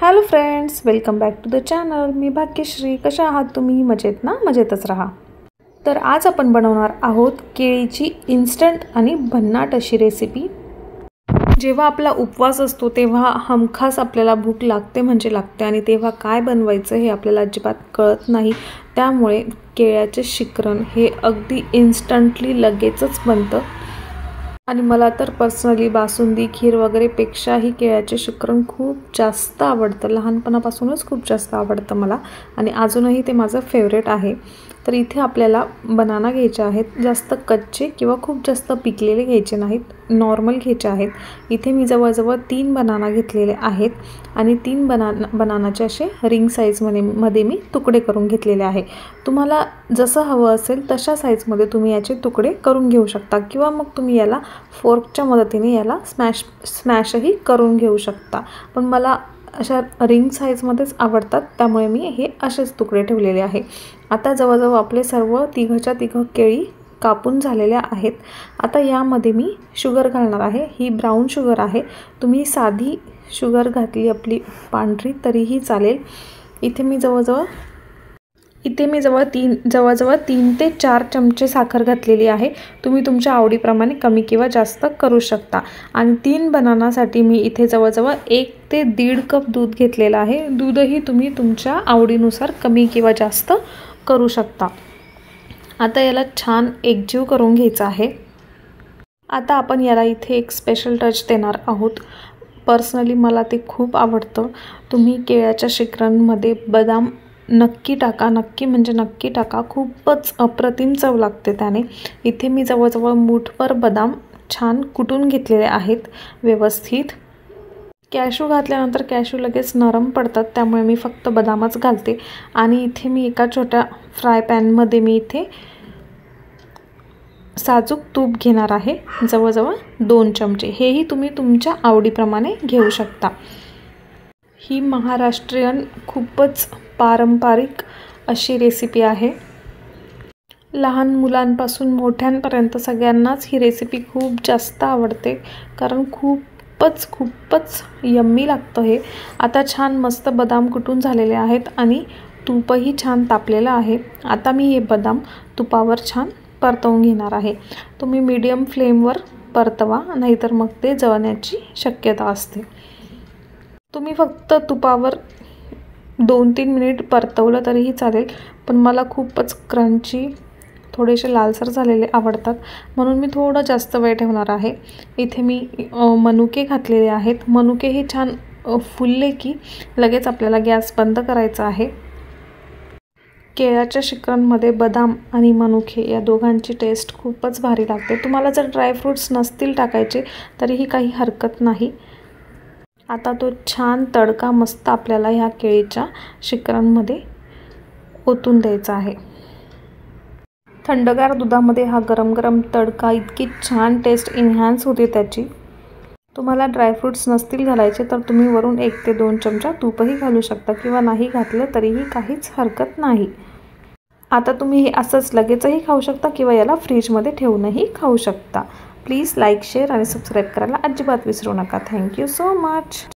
Hello friends, welcome back to the channel. मी भाग्यश्री. कशा आहात तुम्ही? मजेत ना? मजेतच राहा. तर आज आपण बनवणार आहोत केळीची इन्स्टंट आणि भन्नाट अशी रेसिपी. जेव्हा आपला उपवास असतो तेव्हा हमखास आपल्याला भूक लागते म्हणजे लागते, आणि तेव्हा काय बनवायचं हे आपल्याला अजिबात कळत नाही. त्यामुळे केळ्याचे शिकरण हे अगदी इन्स्टंटली लगेचच बनतं. आणि मला तर पर्सनली बासुंदी, खीर वगैरेपेक्षाही केळ्याचे शिकरण खूप जास्त आवडतं. लहानपणापासूनच खूप जास्त आवडतं मला, आणि अजूनही ते माझं फेवरेट आहे. तर इथे आपल्याला बनाना घ्यायचे आहेत. जास्त कच्चे किंवा खूप जास्त पिकलेले घ्यायचे नाहीत, नॉर्मल घ्यायचे आहेत. इथे मी जवळजवळ 3 बनाना घेतलेले आहेत, आणि 3 बनानाचे असे रिंग साईजमध्ये मी तुकडे करून घेतलेले आहे. तुम्हाला जसं हवं असेल तशा साईजमध्ये तुम्ही याचे तुकडे करून घेऊ शकता, किंवा मग तुम्ही याला फोर्कच्या मदतीने याला स्मॅशही करून घेऊ शकता. पण मला अशा रिंग साईजमध्येच आवडतात, त्यामुळे मी हे असेच तुकडे ठेवलेले आहे. आता जवळजवळ आपले सर्व तिघच्या तिघ केळी कापून झालेल्या आहेत. आता यामध्ये मी शुगर घालणार आहे. ही ब्राऊन शुगर आहे. तुम्ही साधी शुगर घातली आपली पांढरी तरीही चालेल. इथे मी जवळजवळ 3 ते 4 चमचे साखर घातलेली आहे. तुम्ही तुमच्या आवडीप्रमाणे कमी किंवा जास्त करू शकता. आणि 3 बनानासाठी मी इथे जवळजवळ 1 ते 1.5 कप दूध घेतलेलं आहे. दूधही तुम्ही तुमच्या आवडीनुसार कमी किंवा जास्त करू शकता. आता याला छान एकजीव करून घ्यायचं आहे. आता आपण याला इथे एक स्पेशल टच देणार आहोत. पर्सनली मला ते खूप आवडतं. तुम्ही केळ्याच्या शिकरणमध्ये बदाम नक्की टाका, नक्की टाका. खूपच अप्रतिम चव लागते त्याने. इथे मी जवळजवळ मूठभर बदाम छान कुटून घेतलेले आहेत व्यवस्थित. कॅशू घातल्यानंतर कॅशू लगेच नरम पडतात, त्यामुळे मी फक्त बदामच घालते. आणि इथे मी एका छोट्या फ्राय पॅनमध्ये मी इथे साजूक तूप घेणार आहे, जवळजवळ 2 चमचे. हेही तुम्ही तुमच्या आवडीप्रमाणे घेऊ शकता. ही महाराष्ट्रीयन खूपच पारंपरिक अशी रेसिपी आहे. लहान मुलांपासून मोठ्यांपर्यंत सगळ्यांनाच ही रेसिपी खूप जास्त आवडते, कारण खूपच यम्मी लागतं हे. आता छान मस्त बदाम कुटून झालेले आहेत, आणि तूपही छान तापलेलं आहे. आता मी हे बदाम तुपावर छान परतवून घेणार आहे. तुम्ही मीडियम फ्लेमवर परतवा, नाहीतर मग ते जळण्याची शक्यता असते. तुम्ही फक्त तुपावर 2-3 मिनिट परतवलं तरीही चालेल, पण मला खूपच क्रंची, थोडेसे लालसर झालेले आवडतात, म्हणून मी थोडं जास्त वेळ ठेवणार आहे. इथे मी मनुके घातलेले आहेत. मनुके हे छान फुलले की लगेच आपल्याला गॅस बंद करायचा आहे. केळ्याच्या शिकरणमध्ये बदाम आणि मनुके या दोघांची टेस्ट खूपच भारी लागते. तुम्हाला जर ड्रायफ्रूट्स नसतील टाकायचे तरीही काही हरकत नाही. आता तो छान तडका मस्त आपल्याला ह्या केळीच्या शिकरणमध्ये ओतून द्यायचा आहे. थंडगार दुधामध्ये हा गरम तडका इतकी छान टेस्ट इन्हान्स होते त्याची. तुम्हाला ड्रायफ्रूट्स नसतील घालायचे तर तुम्ही वरून 1 ते 2 चमचा तूपही घालू शकता, किंवा नाही घातलं तरीही काहीच हरकत नाही. आता तुम्ही हे असंच लगेचही खाऊ शकता, किंवा याला फ्रीजमध्ये ठेवूनही खाऊ शकता. प्लीज लाईक, शेअर आणि सबस्क्राईब करायला अजिबात विसरू नका. Thank you so much.